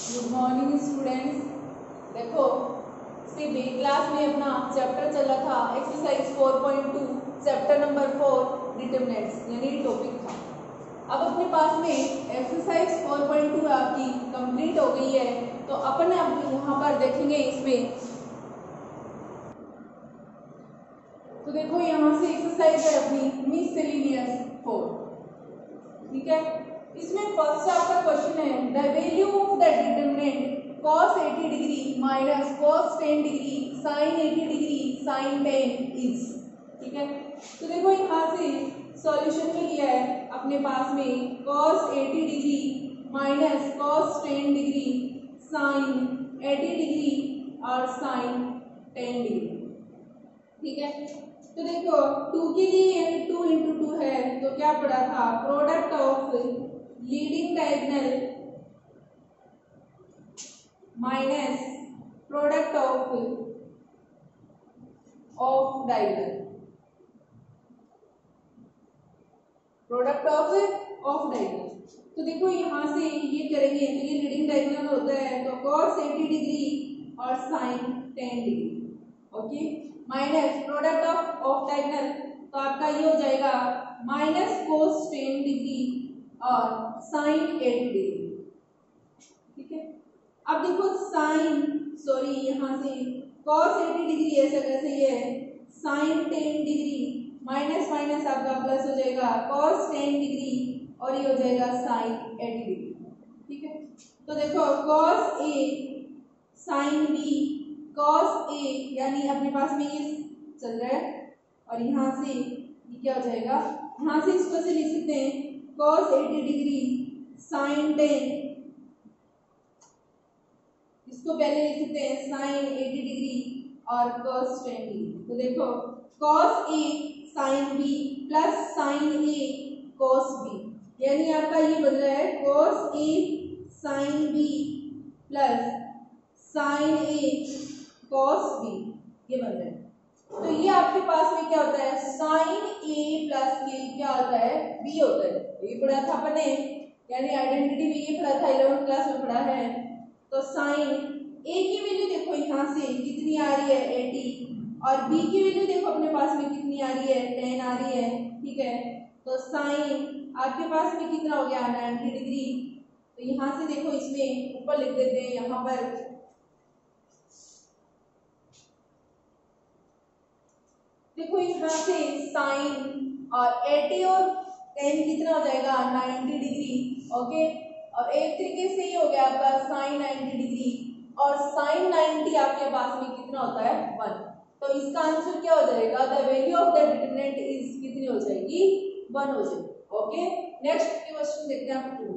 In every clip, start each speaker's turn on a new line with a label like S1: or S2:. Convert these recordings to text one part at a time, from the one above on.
S1: Good morning students. देखो B class में अपना चैप्टर चल रहा था एक्सरसाइज 4.2 चैप्टर नंबर 4 डिटरमिनेंट्स यानी टॉपिक था। अब अपने पास में एक्सरसाइज 4.2 आपकी कंप्लीट हो गई है, तो अपन अब यहाँ पर देखेंगे इसमें। तो देखो यहाँ से एक्सरसाइज है अपनी मिससेलेनियस 4, ठीक है। इसमें फर्स्ट आपका क्वेश्चन है the value of the determinant cos 80 degree minus cos 10 degree sin 80 degree sin 10 is, ठीक है। तो देखो यहाँ से सॉल्यूशन में लिया है अपने पास में cos 80 degree minus cos 10 degree sin 80 degree और sin 10 डिग्री, ठीक है। तो देखो 2 के लिए यानी 2 इंटू 2 है, तो क्या पड़ा था product of leading diagonal minus product of diagonal, product of diagonal. तो देखो यहाँ से ये करेंगे तो ये लीडिंग डायगोनल होता है, तो cos 80 डिग्री और sin 10 degree, okay. Minus product of diagonal, तो आपका ये हो जाएगा माइनस cos 10 डिग्री और sin 80 डिग्री, ठीक है। अब देखो यहाँ से cos 80 डिग्री ऐसा कैसे ये है sin 10 डिग्री माइनस माइनस आपका प्लस हो जाएगा cos 10 डिग्री और ये हो जाएगा sin 80 डिग्री, ठीक है। तो देखो cos A sin B cos A यानी अपने पास में ये चल रहा है और यहाँ से ये क्या हो जाएगा, यहाँ से इसको से लिख सकते हैं cos 80 डिग्री sin 10, इसको पहले लिख सकते हैं sin 80 डिग्री और cos 10 डिग्री। तो देखो cos A sin B plus sin A cos B, यानी आपका ये बन रहा है cos A sin B plus sin A cos B, ये बन रहा है। तो ये आपके पास में क्या होता है sin A प्लस के क्या होता है B होता है। ये पढ़ा था अपने यानी आइडेंटिटी में ये पढ़ा था 11th क्लास में पढ़ा है। तो sin A की वैल्यू देखो यहाँ से कितनी आ रही है 80 और B की वैल्यू देखो अपने पास में कितनी आ रही है 10 आ रही है, ठीक है। तो sin आपके पास में कितना हो गया 90 डिग्री। तो यहाँ से देखो इसमें ऊपर लिख देते हैं, यहाँ पर देखो यहाँ से sin और 80 और 10 कितना हो जाएगा 90 डिग्री, ओके। और एक तरीके से ये हो गया आपका sin 90 डिग्री और sin 90 आपके पास में कितना होता है 1। तो इसका आंसर क्या हो जाएगा the value of the determinant is कितनी हो जाएगी 1 हो जाएगी, ओके। नेक्स्ट क्वेश्चन देखते हैं आप 2।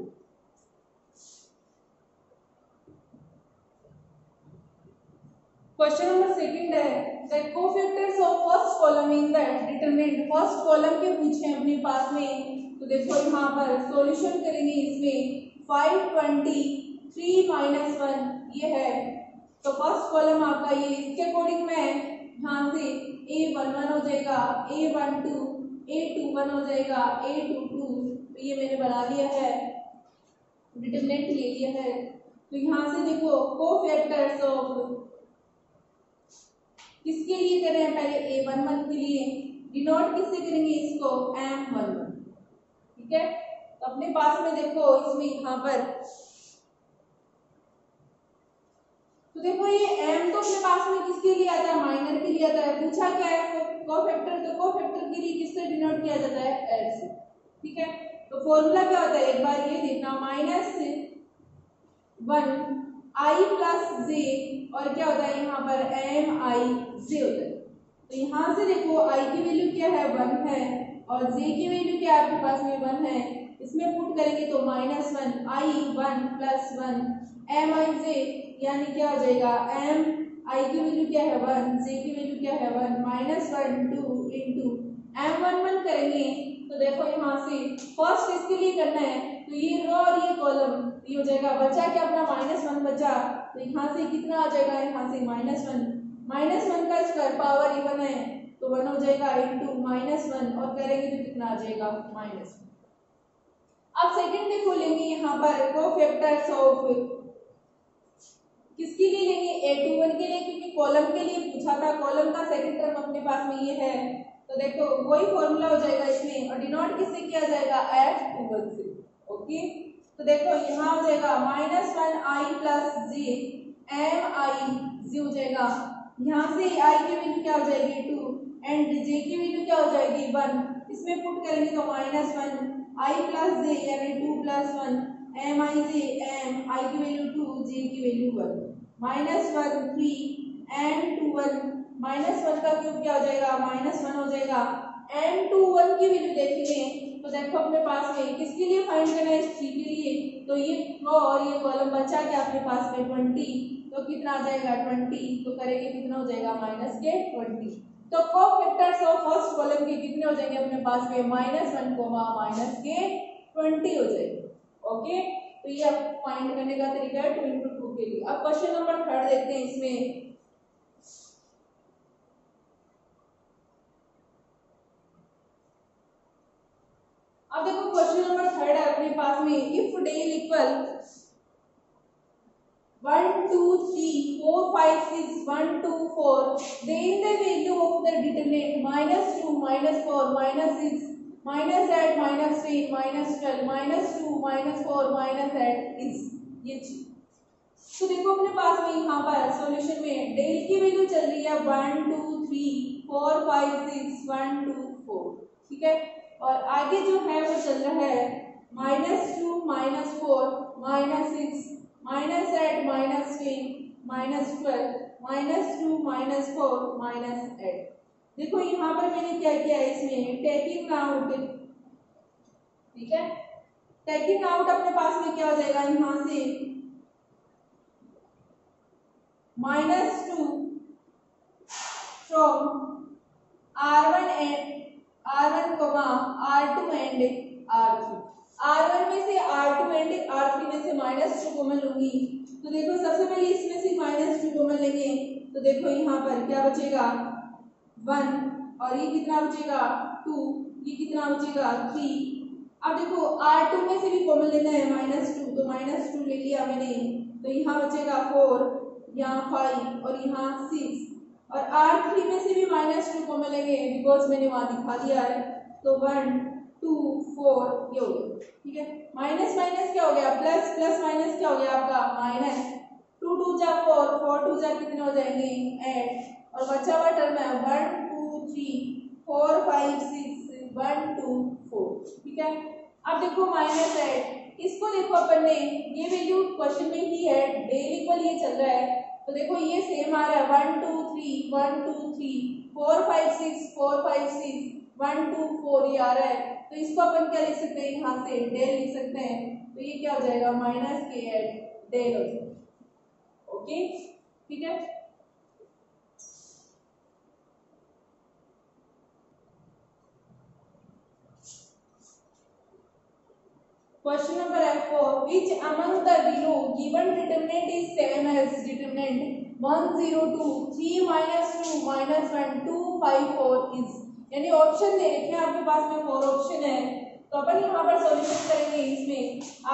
S1: क्वेश्चन नंबर सेकंड है the cofactors of first column in the determinant, first column के पूछे अपने पास में। तो देखो यहाँ पर सॉल्यूशन करेंगे इसमें 523 माइनस 1 ये है। तो फर्स्ट कॉलम आपका ये इसके अकॉर्डिंग में यहाँ से A11 हो जाएगा, A12 A21 हो जाएगा, A22, तो ये मैंने बना लिया है, डिटरमिनेंट ले लिया है। तो यहाँ से देखो कोफैक्टर्स ऑफ किसके लिए कर रहे हैं पहले A11 के लिए, डिनोट किससे करेंगे इसको M11, ठीक है। तो अपने पास में देखो इसमें यहाँ पर तो देखो ये M तो अपने पास में किसके लिए आता है माइनर के लिए आता है, पूछा क्या है कोफैक्टर, तो कोफैक्टर के लिए किससे डिनोट किया जाता है L से, ठीक है। तो फॉर्मूला क्या होता है एक बार ये देखना -1 I प्लस J और क्या होता है यहाँ पर MI J होता है। तो यहाँ से देखो I की वैल्यू क्या है 1 है और J की वैल्यू क्या है आपके पास में 1 है, इसमें पुट करेंगे तो -1 I1 प्लस 1 MI J यानी क्या हो जाएगा M I की वैल्यू क्या है 1, J की वैल्यू क्या है 1 -1 2 इंटू M11 करेंगे। तो देखो यहाँ से फर्स्ट इसके लिए करना है, तो ये रो और ये कॉलम ये हो जाएगा, बचा क्या अपना -1 बचा, तो यहाँ से कितना आ जाएगा यहाँ से -1 का स्क्वायर पावर इवन है तो 1 हो जाएगा इंटू -1 और करेंगे तो कितना आ जाएगा -1। अब सेकंड देखो लेंगे यहाँ पर कोफैक्टर्स ऑफ किसके लिए लेंगे, A21 के लिए, क्योंकि कॉलम के लिए पूछा था, कॉलम का सेकंड टर्म अपने पास में ये है। तो देखो वही फॉर्मूला हो जाएगा इसमें, और डिनोट किससे किया जाएगा, F21 से। ओके, तो देखो यहाँ हो जाएगा -1i प्लस जे mi हो जाएगा, यहाँ से i की वैल्यू क्या हो जाएगी 2 एंड j की वैल्यू क्या हो जाएगी 1। इसमें पुट करेंगे तो -1i प्लस जे यानी 2 plus 1 mi j m i की वैल्यू 2 j की वैल्यू 1 -1 3 एंड 2 1 -1 का क्यूब क्या हो जाएगा -1 हो जाएगा एंड 2 1 की वैल्यू देखेंगे तो देखो अपने पास में किसके लिए फाइंड करना है, सी के लिए। तो ये रो और ये कॉलम बचा क्या अपने पास में 20, तो कितना आ जाएगा 20, तो करेंगे कितना हो जाएगा -20। तो कोफैक्टर्स ऑफ फर्स्ट कॉलम के कितने हो जाएंगे अपने पास में -1 -20 हो जाएंगे। ओके, तो ये अब फाइंड करने का तरीका है 2 into 2 के लिए। अब क्वेश्चन नंबर 3 देखते हैं इसमें। अब देखो क्वेश्चन नंबर 3 है अपने पास में, if del equal 1 2 3 4 5 6 1 2 4 then the value of the determinant -2 -4 -6 -8 -3 -12 -2 -4 -8 is ये चीज। तो देखो अपने पास में यहाँ पर सॉल्यूशन में डेल की वैल्यू चल रही है 1 2 3 4 5 6 1 2 4, ठीक है, और आगे जो है वो चल रहा है -2 -4 -6 -8 -3 -12 -2 -4 -8। देखो यहाँ पर मैंने क्या किया है इसमें टेकिंग आउट, ठीक है, टेकिंग आउट अपने पास में क्या हो जाएगा यहाँ से -2 from R1 and R1, R2 and R3। R1 में से R2 एंड R3 में से -2 कॉमन लूंगी, तो देखो सबसे पहले इसमें से -2 कॉमन लेंगे, तो देखो यहाँ पर क्या बचेगा 1 और ये कितना बचेगा 2, ये कितना बचेगा 3। अब देखो R2 में से भी कॉमन लेना है -2, तो -2 ले लिया मैंने, तो यहाँ बचेगा 4, यहाँ 5 और यहाँ 6, और R3 में से भी -2 कॉमन लेंगे बिकॉज मैंने वहां दिखा दिया है, तो 1 2 4 ये हो गया, ठीक है। माइनस माइनस क्या हो गया प्लस, प्लस माइनस क्या हो गया आपका माइनस, 2 2 जा 4 4 2 जा कितने हो जाएंगे 8, और बचा हुआ टर्म है 1 2 3 4 5 6 1 2 4, ठीक है। अब देखो -8, इसको देखो अपन ने ये वैल्यू क्वेश्चन में ही है, डेल इक्वल ये चल रहा है, तो देखो ये सेम आ रहा है 1 2 3 1 2 3 4 5 6 4 5 6 1 2 4 ये आ रहा है, तो इसको अपन क्या लिख सकते हैं यहाँ से डेल लिख सकते हैं, तो ये क्या हो जाएगा -k डेल हो जाएगा। ओके, ठीक है। Question number F4, which among the below given determinant is same as determinant 1 0 2 3 -2 -1 2 5 4 is, यानी ऑप्शन दे रखे हैं आपके पास में 4 ऑप्शन है, तो अपन यहाँ पर सॉल्यूशन करेंगे। इसमें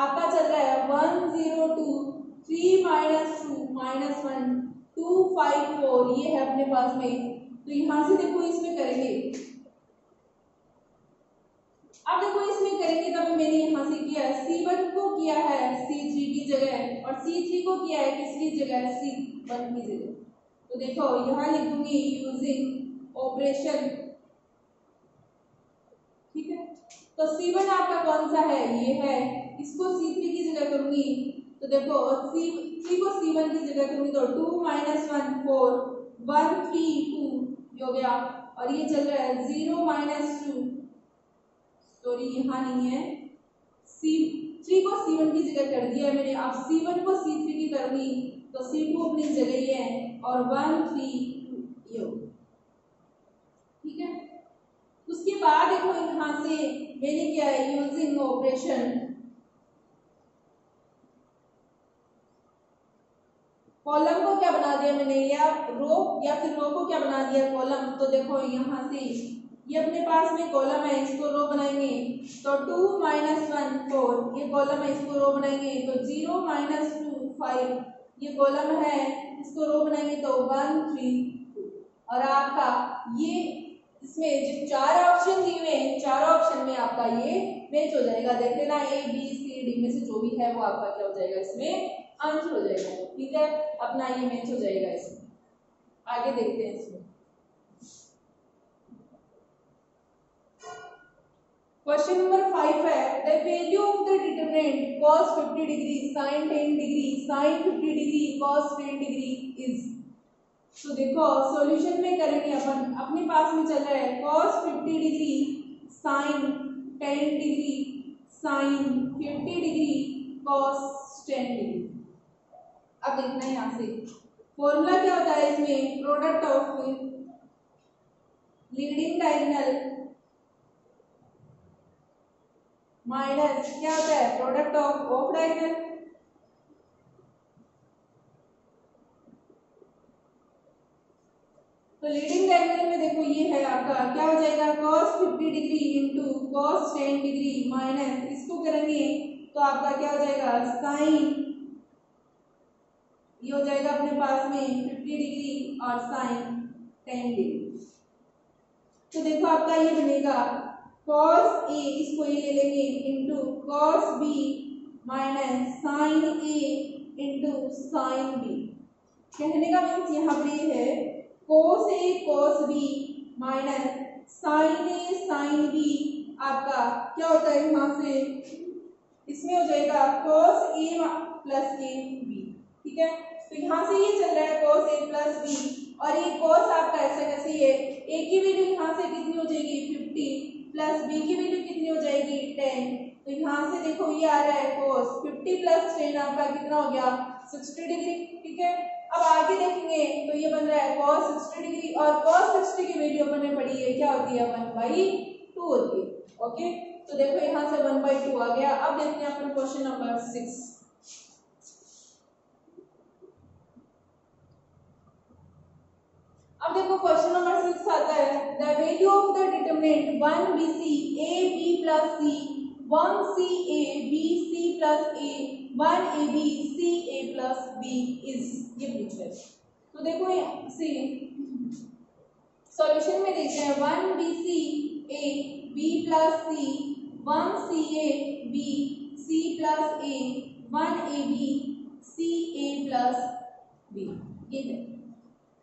S1: आपका चल रहा है 1 0 2 3 -2 -1 2 5 4, ये है अपने पास में, तो यहाँ से देखो इसमें करेंगे। अब देखो इसमें करेंगे तब मैंने यहाँ से किया C1 को किया है C3 की जगह, और C3 को किया है किसकी जगह C1 की जगह, तो देखो यहाँ लिख दूंगी यूजिंग ऑपरेशन, ठीक है। तो C1 आपका कौन सा है, ये है, इसको C3 की जगह करूंगी, तो देखो C3 को C1 की जगह करूंगी तो 2 -1 4 1 3 2 हो गया, और ये चल रहा है 0 -2, सॉरी यहाँ नहीं है, C3 को C1 की जगह कर दिया है मैंने, अब C1 को C3 की करूंगी तो C2 अपनी जगह ही है, और 1 3 2 ये हो, ठीक है। उसके बाद देखो यहाँ से मैंने क्या है यूजिंग ऑपरेशन, कॉलम को क्या बना दिया मैंने, या रो या फिर रो को क्या बना दिया कॉलम, तो देखो यहाँ से ये अपने पास में कॉलम है, इसको रो बनाएंगे तो 2 -1 4, ये कॉलम है इसको रो बनाएंगे तो 0 -2 5 ये कॉलम है, इसको रो बनाएंगे तो 1 3 2, और आपका ये इसमें जो चार ऑप्शन दिए हुए हैं, चारों ऑप्शन में आपका ये मैच हो जाएगा। देख लेना ए बी सी डी में से जो भी है वो आपका क्या हो जाएगा, इसमें आंसर हो जाएगा। ठीक है, अपना ये मैच हो जाएगा इसमें। आगे देखते हैं इसमें। क्वेश्चन नंबर 5 है, the value of the determinant cos 50 degree sin 10 degree sin 50 degree cos 10 degree is. तो देखो सॉल्यूशन में करेंगे अपन, अपने पास में चल रहा है cos 50 degree sin 10 degree sin 50 degree cos 10 degree. अब देखना है यहाँ से फॉर्मूला क्या होता है इसमें, product of leading diagonal minus क्या होता है, प्रोडक्ट ऑफ डायगोनल। तो लीडिंग डायगोनल में देखो ये है आपका क्या हो जाएगा, cos 50 degree into cos 10 degree minus इसको करेंगे तो आपका क्या हो जाएगा, साइन, ये हो जाएगा अपने पास में 50 डिग्री और साइन 10 डिग्री। तो देखो आपका ये बनेगा cos a, इसको ये ले लेंगे into cos b minus sine a into sine b। कहने का मीन्स यहाँ पर ये है cos a cos b minus sine a sine b, आपका क्या होता है यहाँ से, इसमें हो जाएगा cos a plus a b। ठीक है, तो यहाँ से ये चल रहा है cos a प्लस b, और ये cos आपका ऐसा कैसे है, a की वैल्यू यहाँ से कितनी हो जाएगी 50 प्लस b की वैल्यू कितनी हो जाएगी 10। तो यहाँ से देखो ये आ रहा है cos 50 प्लस 10 आपका कितना हो गया 60 डिग्री। ठीक है, अब आगे देखेंगे तो ये बन रहा है cos 60 डिग्री, और cos 60 की वैल्यू अपन ने पढ़ी है क्या होती है 1/2 होती है। ओके, तो देखो यहाँ से 1/2 आ गया। अब देखते हैं अपन क्वेश्चन नंबर 6। अब देखो क्वेश्चन नंबर 6 आता है, the value of the determinant 1 BC a b plus c 1 c a b c plus a 1 a b c a plus b is, ये पूछ रहे। तो देखो सी सॉल्यूशन में देखते हैं 1 BC a b plus c 1 c a b c plus a 1 a b c a plus b, ये है।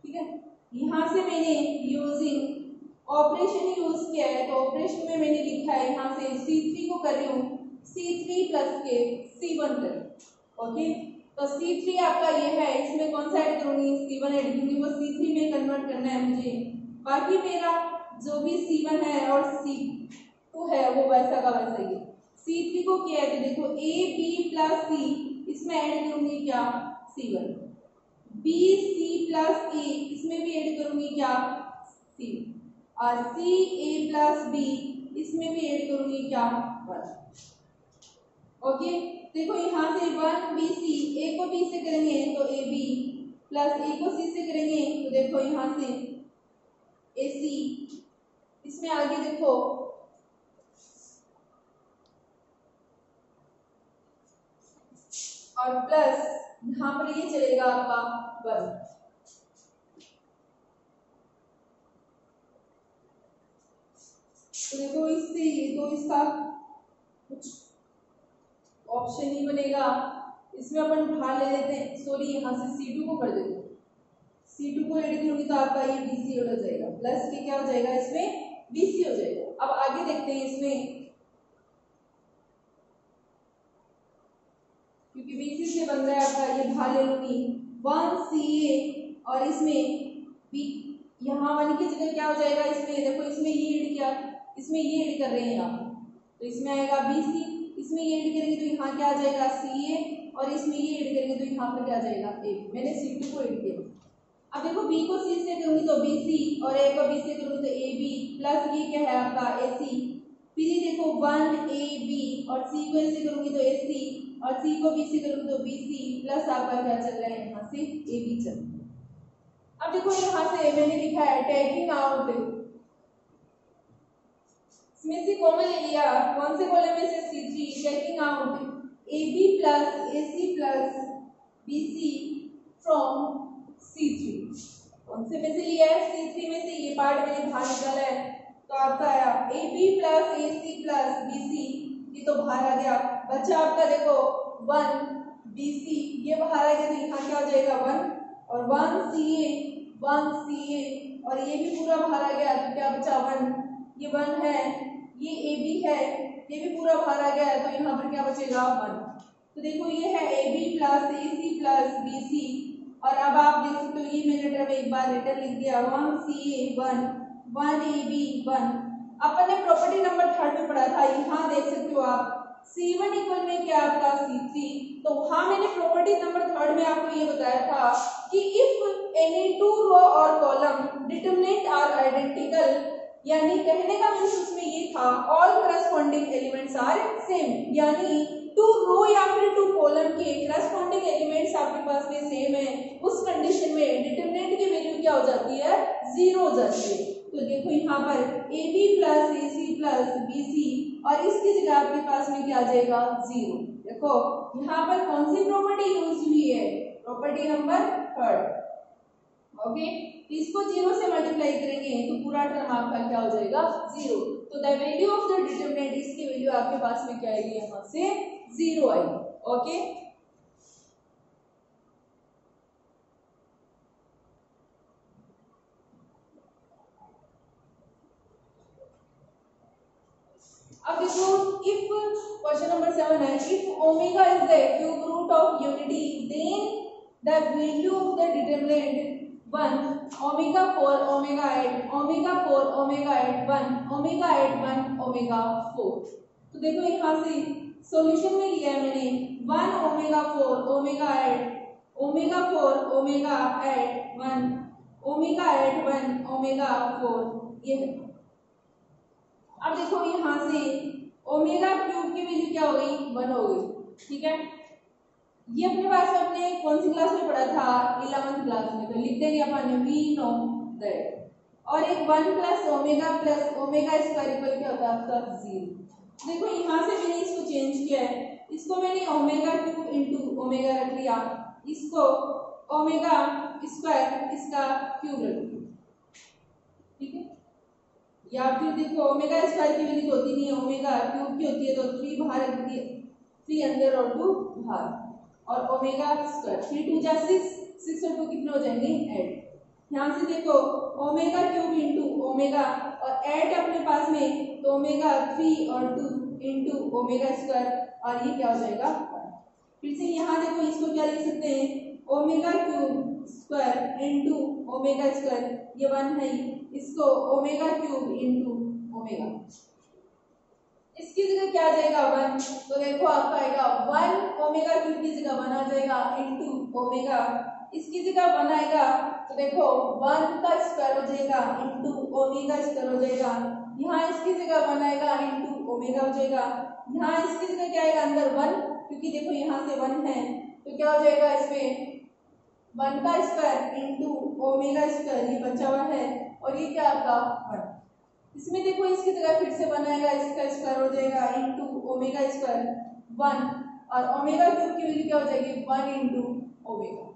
S1: ठीक है, यहाँ से मैंने यूजिंग ऑपरेशन यूज किया है, तो ऑपरेशन में मैंने लिखा है यहाँ से C3 को कर रही हूँ C3 प्लस के C1 कर। ओके, तो C3 आपका ये है, इसमें कौन सा ऐड करूंगी, C1 ऐड करूंगी, वो C3 में कन्वर्ट करना है मुझे। बाकी मेरा जो भी C1 है और C2 है वो वैसा का वैसा ही। C3 को किया है तो देखो A B प्लस C, इसमें ऐड करूंगी क्या C1, B C plus A, इसमें भी ऐड करूंगी क्या C, और C A प्लस B, इसमें भी ऐड करूंगी क्या 1। ओके, देखो यहाँ से 1 B C, A को B से करेंगे तो A B प्लस A को C से करेंगे तो देखो यहाँ से A C, इसमें आगे देखो और प्लस यहाँ पर ये चलेगा आपका 1। तो देखो इससे ये तो इसका कुछ ऑप्शन ही बनेगा, इसमें अपन बाहर ले लेते हैं, सॉरी यहाँ से C2 को कर देते हैं, C2 को ऐड करूंगी तो आपका ये BC ऐड हो जाएगा, प्लस के क्या हो जाएगा इसमें BC हो जाएगा। अब आगे देखते हैं इसमें, क्योंकि BC से बन रहा है आपका, ये बाहर ले लूंगी 1 CA, और इसमें B यहाँ 1 की जगह क्या हो जाएगा, इसमें देखो इसमें ये ऐड किया, इसमें ये ऐड कर रहे हैं आप, तो इसमें आएगा BC, इसमें ये ऐड करेंगे तो यहाँ क्या आ जाएगा CA, और इसमें ये ऐड करेंगे तो यहाँ पर क्या आ जाएगा A। मैंने C2 को ऐड किया। अब देखो B को C से करूंगी तो BC, और A को B से करूंगी तो AB, प्लस ये क्या है आपका AC, फिर ये देखो 1AB, और C को ऐसे करूंगी तो AC, और C को B से करूंगी तो BC, प्लस आपका क्या चल रहा है यहाँ से AB चल रहा है। अब देखो यहाँ से मैंने लिखा है टेकिंग आउट, इसमें से कॉमन ले लिया, कौन से कॉलम में से C3, taking out AB plus AC plus BC from C3। कौन से में से लिया है? C3 में से। ये पार्ट मैंने बाहर निकाला है, तो आपका आया AB plus AC plus BC, ये तो बाहर आ गया। बच्चा आपका देखो 1 BC, ये बाहर आ गया, तो यहाँ क्या हो जाएगा 1, और 1 CA और ये भी पूरा बाहर आ गया, तो क्या बचा 1, ये 1 है, ये AB है, ये भी पूरा बाहर आ गया है, तो यहाँ पर क्या बचेगा 1। तो देखो ये है AB plus AC plus BC, और अब आप देख सकते हो ये मैंने टर्म एक बार रिटर्न लिख दिया 1 CA 1 AB 1। अपन ने प्रॉपर्टी नंबर 3 में पढ़ा था, यहाँ देख सकते हो आप C1 इक्वल में क्या आपका C3, तो वहां मैंने प्रॉपर्टी नंबर 3 में आपको ये बताया था कि इफ एनी टू रो और कॉलम डिटरमिनेंट आर आइडेंटिकल, यानी कहने का मीन्स उसमें ये था all corresponding elements are same, यानी टू रो या फिर टू कॉलम के करस्पॉन्डिंग एलिमेंट्स आपके पास में सेम है, उस कंडीशन में डिटरमिनेंट की वैल्यू क्या हो जाती है 0 हो जाती है। तो देखो यहाँ पर AB plus AC plus BC और इसकी जगह आपके पास में क्या आ जाएगा 0। देखो यहाँ पर कौन सी प्रॉपर्टी यूज हुई है, प्रॉपर्टी नंबर 3। ओके, तो इसको 0 से मल्टीप्लाई करेंगे तो पूरा टर्म आपका क्या हो जाएगा 0। तो the value of the determinant, इसकी वैल्यू आपके पास में क्या आएगी यहाँ से 0 आएगी। ओके, अब देखो इफ क्वेश्चन नंबर 7 है, if omega is the cube root of unity then the value of the determinant 1 omega 4 omega 8 omega 4 omega 8 1 omega 8 1 omega 4। तो देखो यहाँ से सॉल्यूशन में लिया है मैंने 1 omega 4 omega 8 omega 4 omega 8 1 omega 8 1 omega 4, ये है। अब देखो यहाँ से ओमेगा क्यूब की वैल्यू क्या हो गई 1 हो गई, ठीक है। ये अपने पास में अपने कौन सी क्लास में पढ़ा था 11th क्लास में, तो लिख देंगे अपन वी नो दैट। और एक 1 प्लस ओमेगा स्क्वायर इक्वल क्या होता है आपका 0। देखो यहाँ से मैंने इसको चेंज किया है, इसको मैंने ओमेगा क्यूब इंटू ओमेगा रख लिया, इसको ओमेगा स्क्वायर इसका क्यूब रख लिया, ठीक है। या फिर देखो ओमेगा स्क्वायर की वैल्यू होती नहीं है, ओमेगा क्यूब की होती है, तो 3 बाहर रख दिए, 3 अंदर और 2 बाहर, और ओमेगा स्क्वायर 3 2 जा 6 और 2 कितने हो जाएंगे 8। यहाँ से देखो ओमेगा क्यूब इंटू ओमेगा और 8 अपने पास में, तो ओमेगा 3 और 2 इंटू ओमेगा स्क्वायर, और ये क्या हो जाएगा 1। फिर से यहाँ देखो इसको क्या लिख सकते हैं omega cube square into omega square, ये 1 है, इसको ओमेगा क्यूब इंटू ओमेगा, इसकी जगह क्या आ जाएगा 1, तो देखो आपका आएगा 1 ओमेगा क्यूब की जगह 1 आ जाएगा इंटू ओमेगा, इसकी जगह 1 आएगा, तो देखो 1 का स्क्वायर हो जाएगा इंटू ओमेगा स्क्वायर हो जाएगा, यहाँ इसकी जगह 1 आएगा इंटू ओमेगा हो जाएगा, यहाँ इसकी जगह क्या आएगा अंदर 1, क्योंकि देखो यहाँ से 1 है, तो क्या हो जाएगा इसमें 1 का स्क्वायर इंटू ओमेगा स्क्वायर, ये बचा हुआ है, और ये क्या आपका 1। इसमें देखो इसकी जगह फिर से बनाएगा, इसका स्क्वायर हो जाएगा इंटू ओमेगा स्क्वायर 1, और ओमेगा क्यूब की वैल्यू क्या हो जाएगी 1 इंटू ओमेगा।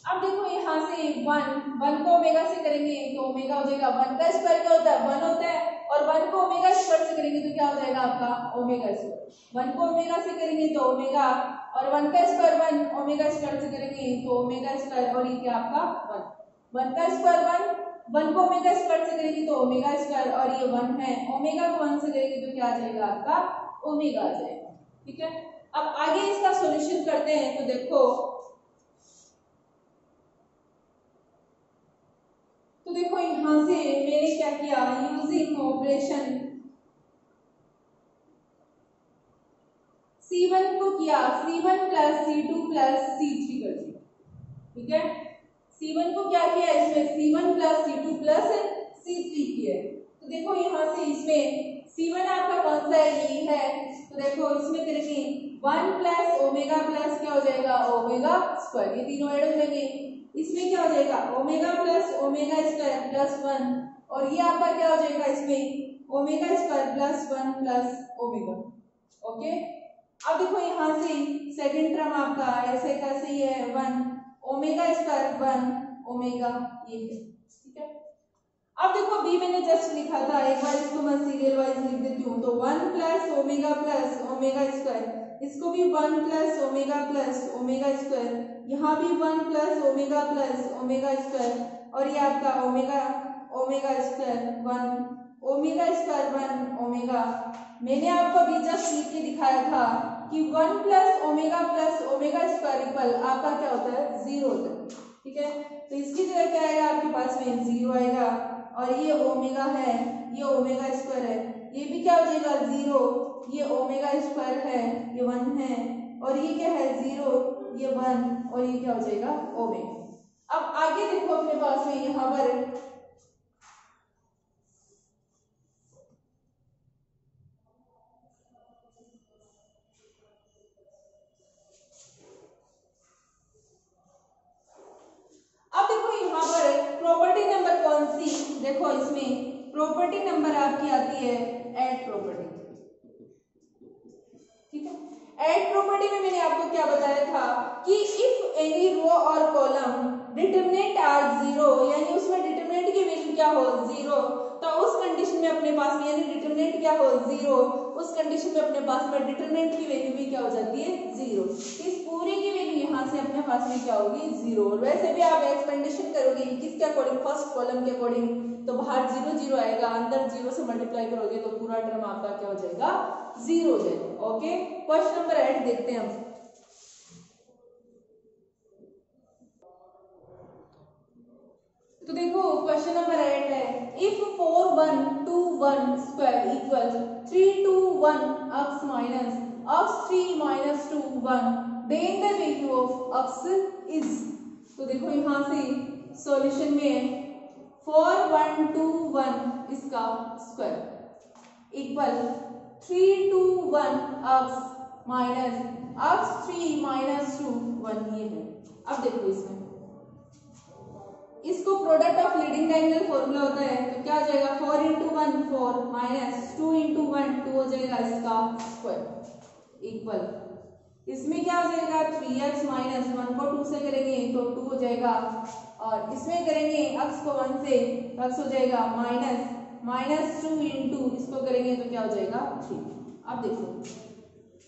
S1: अब देखो यहाँ से 1 को ओमेगा से करेंगे तो ओमेगा हो जाएगा, 1 का स्क्वायर क्या होता है 1 होता है, और 1 को ओमेगा स्क्वायर से करेंगे तो क्या हो जाएगा आपका ओमेगा स्क्वायर। 1 को ओमेगा से करेंगे तो ओमेगा, और 1 का स्क्वायर 1 ओमेगा स्क्वायर से करेंगे तो ओमेगा स्क्वायर, और ये क्या आपका 1 का स्क्वायर 1 को ओमेगा स्क्वायर से करेंगे तो ओमेगा स्क्वायर, और ये 1 है, ओमेगा को 1 से करेंगे तो क्या आ जाएगा आपका ओमेगा आ जाएगा, ठीक है। अब आगे इसका सॉल्यूशन करते हैं, तो देखो यहाँ से मैंने क्या किया यूजिंग ऑपरेशन C1 को किया C1 plus C2 plus C3 कर दिया, ठीक है। C1 को क्या किया इसमें C1 plus C2 plus C3 किया, तो देखो यहाँ से इसमें C1 आपका कौन सा है ये है, तो देखो इसमें करेंगे 1 प्लस ओमेगा प्लस क्या हो जाएगा ओमेगा स्क्वायर, ये तीनों ऐड हो जाएंगे, इसमें क्या हो जाएगा omega plus omega square plus 1, और ये आपका क्या हो जाएगा इसमें omega square plus 1 plus omega. Okay, अब देखो यहाँ से सेकंड टर्म आपका ऐसे कैसे ही है 1 ओमेगा स्क्वायर 1 ओमेगा ये है, ठीक है। अब देखो बी मैंने जस्ट लिखा था, एक बार इसको मैं सीरियल वाइज लिख देती हूँ। तो 1 प्लस ओमेगा स्क्वायर, इसको भी 1 प्लस ओमेगा स्क्वायर, यहाँ भी 1 प्लस ओमेगा स्क्वायर, और ये आपका ओमेगा स्क्वायर 1 ओमेगा। मैंने आपको अभी जस्ट लिख के दिखाया था कि 1 प्लस ओमेगा स्क्वायर इक्वल आपका क्या होता है 0 होता है, ठीक है। तो इसकी जगह क्या आएगा आपके पास में 0 आएगा, और ये ओमेगा है, ये ओमेगा स्क्वायर है, ये भी क्या हो जाएगा 0, ये ओमेगा स्क्वायर है, ये 1 है, और ये क्या है 0, ये 1, और ये क्या हो जाएगा ओमेगा। अब आगे देखो अपने पास में यहाँ पर अब देखो यहाँ पर प्रॉपर्टी नंबर कौन सी, देखो इसमें प्रॉपर्टी नंबर आपकी आती है ऐड प्रॉपर्टी, ठीक है। ऐड प्रॉपर्टी में मैंने आपको क्या बताया था कि इफ एनी रो और कॉलम डिटरमिनेंट आर 0, यानी उसमें डिटरमिनेंट की वैल्यू क्या हो 0, तो उस कंडीशन में अपने पास में, यानी डिटरमिनेंट क्या हो 0, उस कंडीशन में अपने पास में डिटरमिनेंट की वैल्यू भी क्या हो जाती है 0। इस पूरे की वैल्यू यहाँ से अपने पास में क्या होगी 0। और वैसे भी आप एक्सपेंडेशन करोगे किसके अकॉर्डिंग, फर्स्ट कॉलम के अकॉर्डिंग, तो बाहर 0 0 आएगा, अंदर 0 से मल्टीप्लाई करोगे तो पूरा टर्म आपका क्या हो जाएगा 0 हो जाएगा। ओके, क्वेश्चन नंबर 8 देखते हैं हम। तो देखो क्वेश्चन नंबर 8 है, if 4 1 2 1 square equal 3 2 1 x minus 3 minus 2 1, then the value of x is. तो देखो यहाँ से सॉल्यूशन में 4 1 2 1 इसका square equal 3 2 1 x minus 3 minus 2 1 ये है। अब देखो इसमें इसको product of leading diagonal formula होता है, तो क्या हो जाएगा 4 इंटू 1 4 माइनस 2 इंटू 1 2 हो जाएगा इसका स्क्वायर इक्वल, इसमें क्या हो जाएगा 3x माइनस 1 को 2 से करेंगे तो 2 हो जाएगा, और इसमें करेंगे x को 1 से तो x हो जाएगा माइनस 2 इंटू इसको करेंगे तो क्या हो जाएगा 3। अब देखो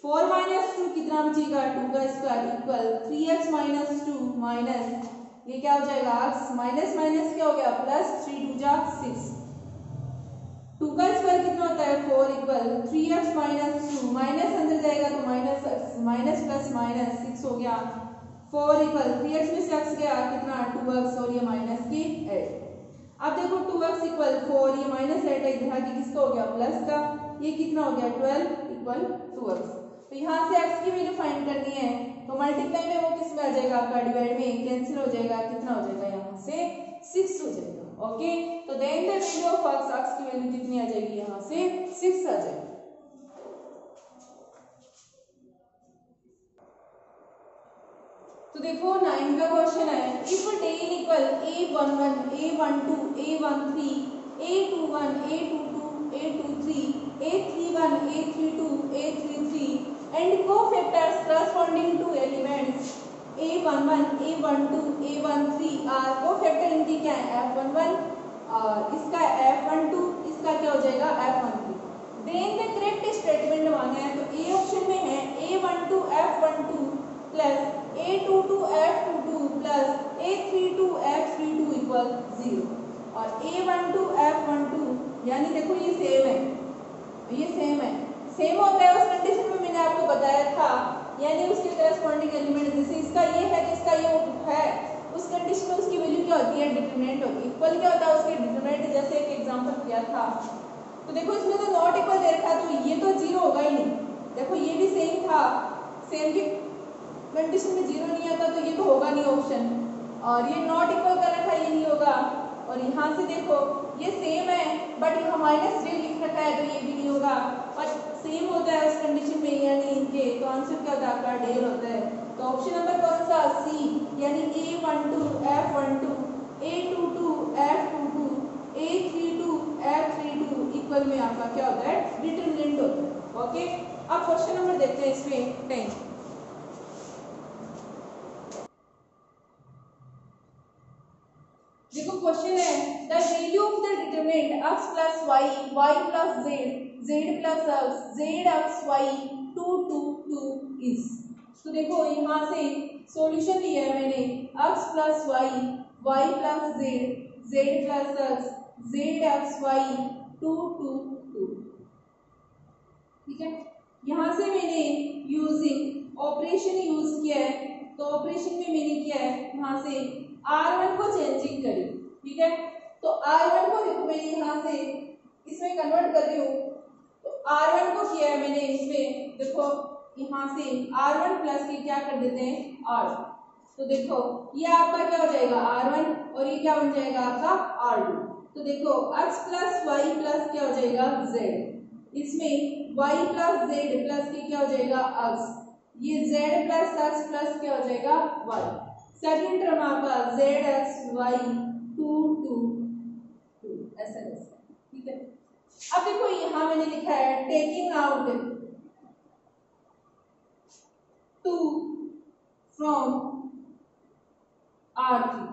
S1: 4 माइनस 2 कितना बचेगा 2 का square equal 3x minus 2 minus ये क्या हो जाएगा x माइनस माइनस क्या हो गया प्लस 3 2 जा 6, 2 का स्क्वायर कितना होता है 4 इक्वल 3x माइनस 2 माइनस अंदर जाएगा तो माइनस प्लस माइनस 6 हो गया, 4 इक्वल 3x में से x गया कितना 2x और ये माइनस की 8। अब देखो 2x इक्वल 4 ये माइनस 8 इधर आके किसका हो गया प्लस का, ये कितना हो गया 12 इक्वल 2x। तो यहाँ से x की वैल्यू फाइंड करनी है तो मल्टीप्लाई में वो किस में आ जाएगा आपका डिवाइड में कैंसिल हो जाएगा, कितना हो जाएगा यहाँ से 6 हो जाएगा। ओके, तो then the value of x की वैल्यू कितनी आ जाएगी यहाँ से 6 आ जाएगी। तो देखो 9 का क्वेश्चन है, if ten equal a11 a12 a13 a21 a22 a23 a31 a32 a33 and cofactors corresponding to elements a11 a12 a13 are cofactor इनकी क्या है f11 और इसका f12 इसका क्या हो जाएगा f13। Then the correct statement मांगा है तो ए ऑप्शन में है a12 f12 plus a22 f22 plus a32 f32 equal 0 और a12 f12 यानी देखो ये सेम है, ये सेम होता है उस कंडीशन में मैंने आपको बताया था, यानी उसके करस्पॉन्डिंग एलिमेंट जैसे इसका ये है तो इसका ये है, उस कंडीशन में उसकी वैल्यू क्या होती है डिटरमिनेंट होती है। इक्वल क्या होता है उसके डिटरमिनेंट, जैसे एक एग्जांपल किया था। तो देखो इसमें तो नॉट इक्वल दे रखा तो ये तो 0 होगा ही नहीं, देखो ये भी सेम था, सेम की कंडीशन में 0 नहीं आता तो ये तो होगा नहीं ऑप्शन, और ये नॉट इक्वल कर रखा ये नहीं होगा, और यहाँ से देखो ये सेम है बट यहाँ माइनस j लिख रखा है तो ये भी नहीं होगा, और सेम होता है उस कंडीशन में यानी इनके, तो आंसर क्या होता है आपका डेल होता है। तो ऑप्शन नंबर कौन सा सी, यानी a12 f12 a22 f22 a32 f32 equal में आपका क्या होता है डिटरमिनेंट होता है। ओके, अब क्वेश्चन नंबर देखते हैं इसमें 10। देखो क्वेश्चन है the value of the determinant x plus y y plus z z plus x z x y 2 2 2 is. तो देखो यहाँ से सॉल्यूशन लिया है मैंने x plus y y plus z z plus x z x y 2 2 2। ठीक है, यहाँ से मैंने यूजिंग ऑपरेशन यूज किया है। तो ऑपरेशन में मैंने किया है यहाँ से R1 को चेंजिंग करी। ठीक है, तो R1 को देखो मैंने यहाँ से इसमें कन्वर्ट कर रही हूँ। तो R1 को किया है मैंने इसमें, देखो यहाँ से R1 प्लस के क्या कर देते हैं R। तो देखो ये आपका क्या हो जाएगा R1 और ये क्या बन जाएगा आपका R2। तो देखो x प्लस वाई प्लस क्या हो जाएगा z, इसमें y प्लस z प्लस के क्या हो जाएगा x, ये z प्लस x प्लस क्या हो जाएगा y। सेकंड टर्म आपका z x y 2 2 2 ऐसा ऐसा। ठीक है, अब देखो यहाँ मैंने लिखा है taking out 2 from R3।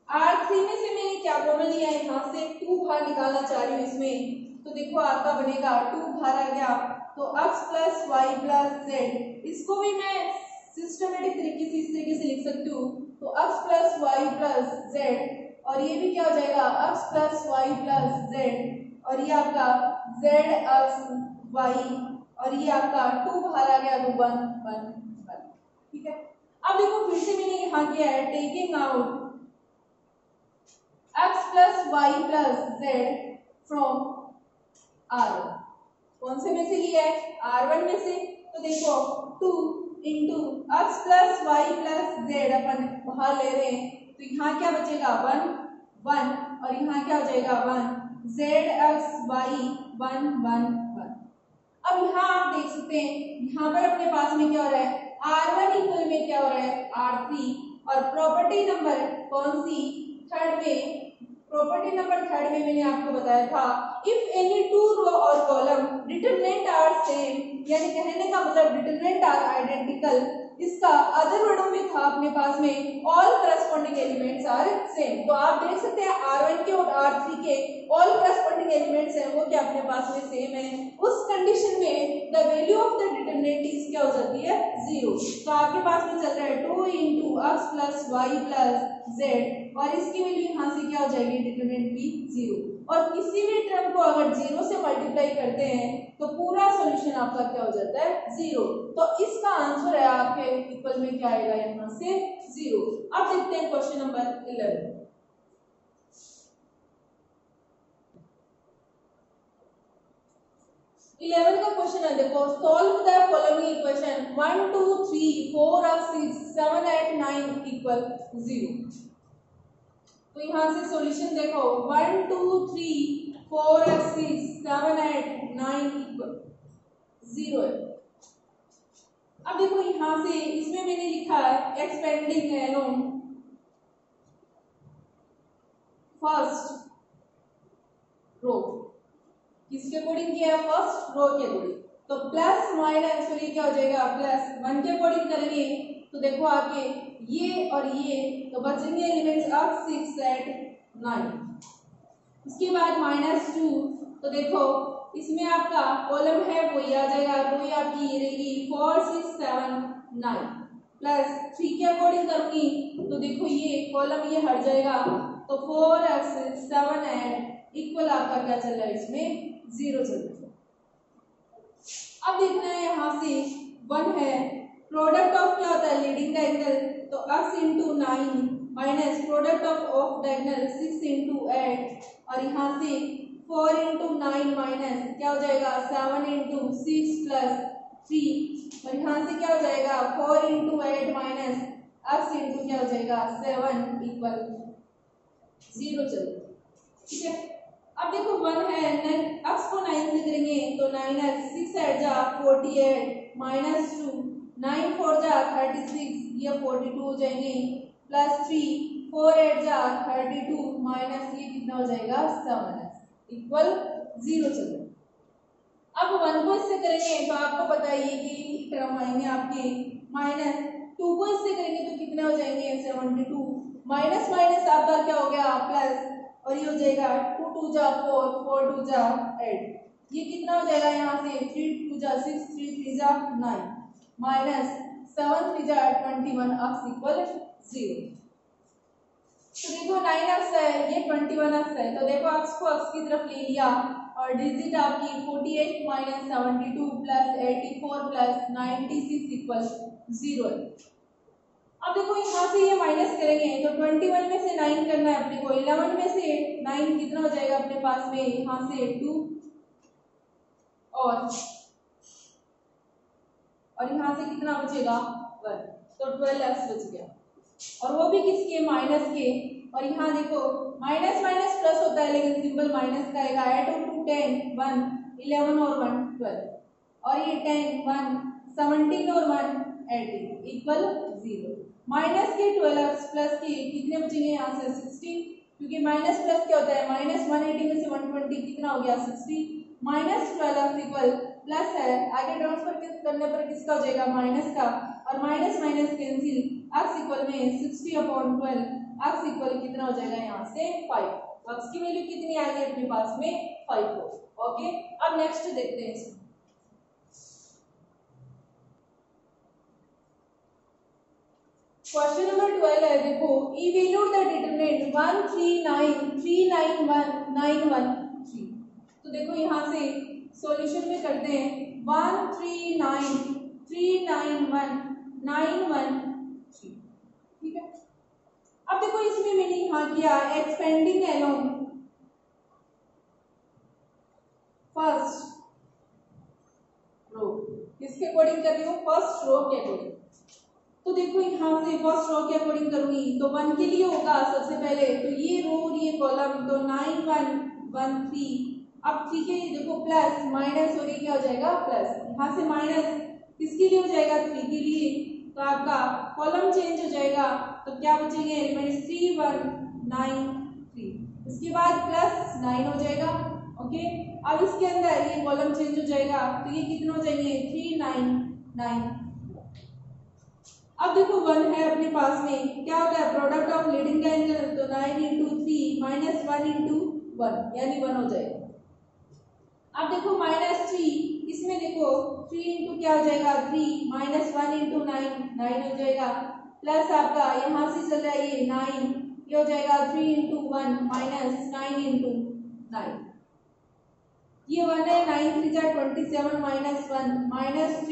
S1: R3 में से मैंने क्या कॉमन लिया है, यहाँ से 2 बाहर निकालना चाह रही हूँ इसमें। तो देखो आपका बनेगा 2 बाहर आ गया तो x plus Y plus z, इसको भी मैं सिस्टमेटिक तरीके से इस तरीके से लिख सकती हूँ। तो x plus Y plus z और ये भी क्या हो जाएगा x plus Y plus z और ये आपका जेड एक्स वाई और ये आपका 2 बाहर आ गया तो 1 1 1। ठीक है, अब देखो फिर से मैंने यहाँ किया है taking out x plus Y plus z from R1। कौन से में से लिया है R1 में से। तो देखो 2 into x plus Y plus Z अपन बाहर ले रहे हैं तो यहाँ क्या बचेगा 1 1 और यहाँ क्या हो जाएगा 1 जेड एक्स वाई 1 1 1। अब यहाँ आप देख सकते हैं यहाँ पर अपने पास में क्या हो रहा है R1 इक्वल में क्या हो रहा है R3 और प्रॉपर्टी नंबर कौन सी थर्ड में, प्रॉपर्टी नंबर थर्ड में मैंने आपको बताया था इफ एनी टू रो और कॉलम डिटरमिनेंट आर सेम, यानी कहने का मतलब डिटरमिनेंट आर आइडेंटिकल, इसका अदर वर्डों में था अपने पास में all corresponding elements are same. तो आप देख सकते हैं R1 के और R3 के ऑल करस्पॉन्डिंग एलिमेंट्स हैं वो क्या अपने पास में सेम है। उस कंडीशन में the value of the determinant is क्या हो जाती है 0। तो आपके पास में चल रहा है 2 into x plus Y plus z और इसकी वैल्यू यहाँ से क्या हो जाएगी डिटरमिनेंट की 0। और किसी भी टर्म को अगर 0 से मल्टीप्लाई करते हैं तो पूरा सॉल्यूशन आपका क्या हो जाता है 0। तो इसका आंसर है आपके इक्वल में क्या आएगा यहाँ से 0। अब देखते हैं क्वेश्चन नंबर 11। का क्वेश्चन है, देखो सॉल्व द फॉलोइंग इक्वेशन 1 2 3 4 और 6 7 8 9 इक्वल 0। तो यहाँ से सॉल्यूशन देखो 1 2 3 4 6 7 8 9 इक्वल 0 है। अब देखो यहाँ से इसमें मैंने लिखा है एक्सपेंडिंग एलोन फर्स्ट रो, किसके अकॉर्डिंग किया है फर्स्ट रो के अकॉर्डिंग। तो प्लस माइनस सॉरी क्या हो जाएगा प्लस 1 के अकॉर्डिंग करेंगे तो देखो आपके ये और ये तो बचेंगे एलिमेंट्स अब 6 8 9। इसके बाद -2 तो देखो इसमें आपका कॉलम है वही आ जाएगा, वही आपकी ये रहेगी 4 6 7 9 प्लस 3 के अकॉर्डिंग करूंगी तो देखो ये कॉलम ये हट जाएगा तो 4x 7 8 इक्वल आपका क्या चल रहा है इसमें 0 चल रहा है। अब देखना है यहाँ से 1 है प्रोडक्ट ऑफ क्या होता है लीडिंग डायगोनल तो x into 9 minus product of diagonal 6 into 8 और यहाँ से 4 इंटू 9 माइनस क्या हो जाएगा 7 इंटू 6 प्लस 3 और यहाँ से क्या हो जाएगा 4 इंटू 8 माइनस x इंटू क्या हो जाएगा 7 इक्वल 0 चलो। ठीक है, अब देखो 1 है x को 9 से करेंगे तो 9x 6 8 जा 48 माइनस 2 9 4 जा 36 ये 42 हो जाएंगे प्लस 3 4 8 जा 32 माइनस ये कितना हो जाएगा 7x इक्वल 0 चल रहा है। अब 1 को इससे करेंगे तो आपको पता है ये टर्म आएंगे आपके माइनस, 2 को इससे करेंगे तो कितने हो जाएंगे 72, माइनस माइनस आपका क्या हो गया प्लस, और ये हो जाएगा 2 2 जा 4, 4 2 जा 8, ये कितना हो जाएगा यहाँ से 3 2 जा 6, 3 3 जा 9, माइनस 7 3 जा 21 x इक्वल 0। तो देखो 9x है, ये 21x है, तो देखो x को x की तरफ ले लिया और डिजिट आपकी 48 माइनस 72 प्लस 84 प्लस 96 इक्वल 0 है। अब देखो यहाँ से ये माइनस करेंगे तो 21 में से 9 करना है अपने को, 11 में से 9 कितना हो जाएगा अपने पास में, यहाँ से 2 और यहाँ से कितना बचेगा 1, तो 12x बच गया, और वो भी किसके माइनस के। और यहाँ देखो माइनस माइनस प्लस होता है लेकिन सिंबल माइनस का आएगा, 8 और 2 10 1 11 और 1 12, और ये 10 1 17 और 1 18 इक्वल 0। माइनस के 12x प्लस के कितने बचेंगे यहाँ से 60, क्योंकि माइनस प्लस क्या होता है, माइनस 180 में से 120 कितना हो गया 60, माइनस 12x इक्वल प्लस है, आगे ट्रांसफर करने पर किसका हो जाएगा माइनस का, और minus minus cancel, x equal में 60/12, x इक्वल कितना हो जाएगा यहाँ से 5, x की वैल्यू कितनी आ गई अपने पास में 5 हो। ओके, अब नेक्स्ट देखते हैं इसमें। क्वेश्चन नंबर 12 है, देखो इवैल्यूएट द डिटरमिनेंट 1393913। तो देखो यहाँ से सॉल्यूशन में करते हैं 139391913, ठीक है। अब देखो इसमें मैंने यहाँ किया एक्सपेंडिंग अलोंग फर्स्ट रो, किसके अकॉर्डिंग कर रही हूँ, फर्स्ट रो के अकॉर्डिंग। तो देखो यहाँ से फर्स्ट रो के अकॉर्डिंग करूंगी तो 1 के लिए होगा सबसे पहले, तो ये रो और ये कॉलम, तो 9 1 1 3, अब ठीक है देखो प्लस माइनस और ये क्या हो जाएगा प्लस, यहाँ से माइनस किसके लिए हो जाएगा 3 के लिए, तो आपका कॉलम चेंज हो जाएगा, तो क्या बचेंगे एलिमेंट्स 3 1 9 3, इसके बाद प्लस 9 हो जाएगा। ओके, अब इसके अंदर ये कॉलम चेंज हो जाएगा, तो ये कितने हो जाएंगे 3 9 9। अब देखो 1 है अपने पास में, क्या होता है प्रोडक्ट ऑफ लीडिंग एंगल, तो 9 × 3 माइनस 1 × 1 यानी 1 हो जाएगा। अब देखो -3, इसमें देखो 3 × क्या हो जाएगा 3 माइनस 1 × 9 9 हो जाएगा, प्लस आपका यहाँ से चल रहा है ये 9, ये हो जाएगा 3 × 1 माइनस 9 × 9, ये 1 है, 9 3 जा 27 माइनस 1 माइनस 3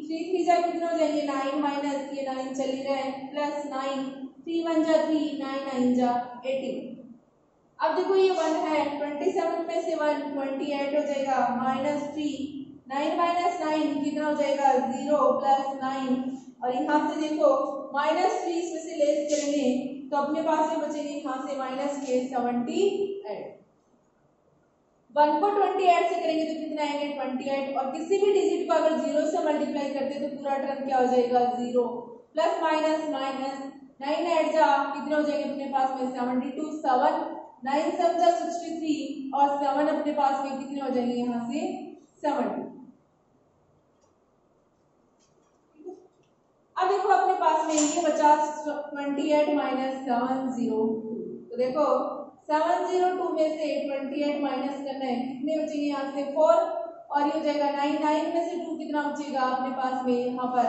S1: 3 3 जा कितना हो जाएंगे 9 माइनस ये 9 चल ही रहा है प्लस 9 3 1 जा 3 9 9 जा 18। अब देखो ये 1 है, 27 में से 1 28 हो जाएगा, माइनस 3 9 माइनस 9 कितना हो जाएगा 0 प्लस 9, और यहाँ से देखो माइनस 3 इसमें से लेस करेंगे तो अपने पास में बचेंगे यहाँ से माइनस के 78। 1 को 28 से करेंगे तो कितना आएंगे 28, और किसी भी डिजिट को अगर 0 से मल्टीप्लाई करते हैं तो पूरा टर्म क्या हो जाएगा 0, प्लस माइनस माइनस 9 ऐड जा कितने हो जाएंगे अपने पास में 72 7 9 7 जा 63, और 7 अपने पास में कितने हो जाएंगे यहाँ से 70। अब देखो अपने पास में ये बचा 28 माइनस 702, तो देखो 702 में से 28 माइनस करना है, कितने बचेंगे यहाँ से 4, और ये हो जाएगा 9 9 में से 2 कितना बचेगा अपने पास में यहाँ पर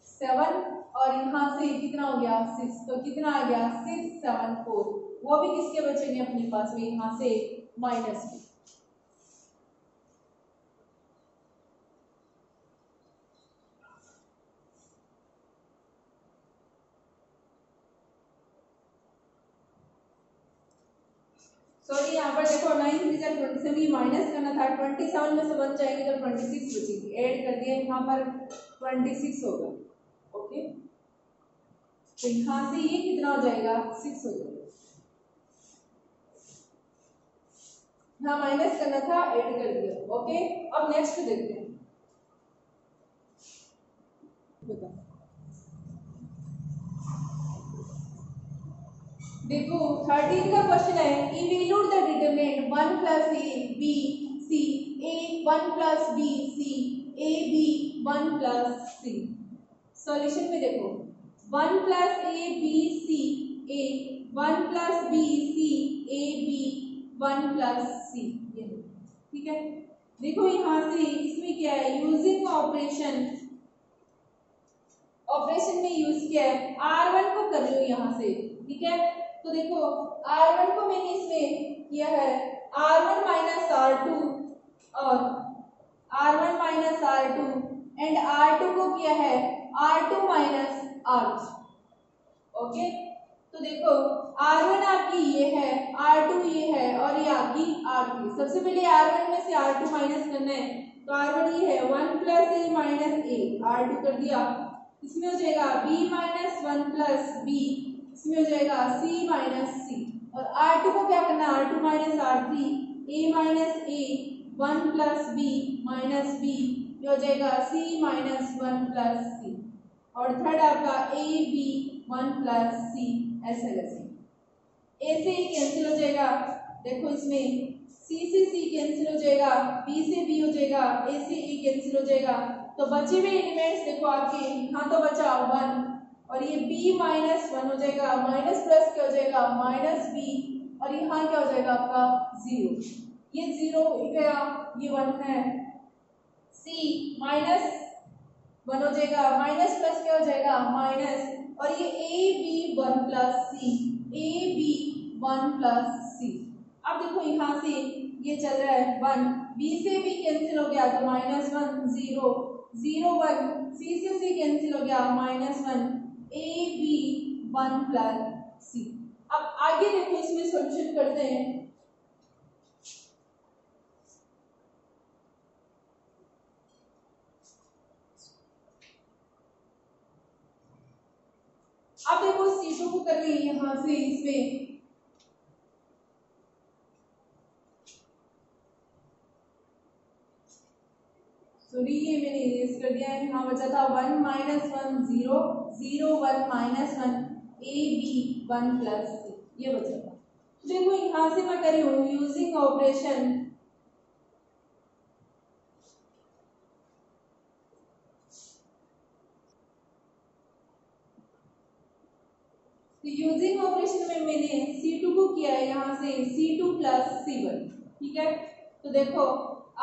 S1: 7, और यहाँ से कितना हो गया 6, तो कितना आ गया 6 7 4, वो भी किसके बचेंगे अपने पास में यहाँ से माइनस के। सॉरी यहाँ पर देखो 9 3 जा 27, ये माइनस करना था, 27 में से 1 जाएंगे तो 26 बचेगी, ऐड कर दिया यहाँ पर 26 होगा। ओके, तो यहाँ से ये कितना हो जाएगा 6 हो जाएगा, यहाँ माइनस करना था ऐड कर दिया। ओके, अब नेक्स्ट देखते हैं, देखो 13 का क्वेश्चन है evaluate the determinant 1 + a b c A one plus B C, A B one plus C. Solution में देखो one plus A B C, A one plus B C, A B one plus C, ये ठीक है। देखो यहाँ से इसमें क्या है, यूजिंग ऑपरेशन, ऑपरेशन में यूज किया है R1 को कर रही हूँ यहाँ से, ठीक है। तो देखो R1 को मैंने इसमें किया है R1 माइनस R2 और R1 minus R2 and R2 को किया है R2 माइनस R3। ओके, तो देखो R1 आपकी ये है, R2 ये है और ये आपकी R3। सबसे पहले R1 में से R2 माइनस करना है, तो R1 ये है 1 प्लस ए माइनस ए, R2 कर दिया। इसमें हो जाएगा b माइनस 1 प्लस b, इसमें हो जाएगा c माइनस c। और R2 को क्या करना है, R2 minus R3, a minus a 1 plus b minus b, ये हो जाएगा c माइनस 1 प्लस c। और थर्ड आपका a b 1 प्लस c, ऐसे a से a कैंसिल हो जाएगा। देखो इसमें c से c कैंसिल हो जाएगा, b से b हो जाएगा, a से a कैंसिल हो जाएगा। तो बचे हुए एलिमेंट्स देखो आपके यहाँ तो बचा 1 और ये b माइनस 1 हो जाएगा, माइनस प्लस क्या हो जाएगा माइनस b, और यहाँ क्या हो जाएगा आपका 0, ये 0 गया, ये 1 है। c माइनस 1 हो जाएगा, माइनस प्लस क्या हो जाएगा माइनस, और ये a b 1 plus c, a b 1 plus c। अब देखो यहाँ से ये चल रहा है 1, b से b कैंसिल हो गया तो माइनस 1 0 0 1, c से c कैंसिल हो गया minus 1, a b 1 plus c। अब आगे देखो इसमें सॉल्यूशन करते हैं। अब देखो C2 को कर रही है यहाँ से, इसमें सॉरी ये मैंने इरेज कर दिया है, यहाँ बचा था 1 minus 1 0 0 1 minus 1 a b 1 plus c, ये बचा था। देखो यहाँ से मैं कर रही हूँ यूजिंग ऑपरेशन, तो यूजिंग ऑपरेशन में मैंने C2 को किया है यहाँ से C2 प्लस C1, ठीक है। तो देखो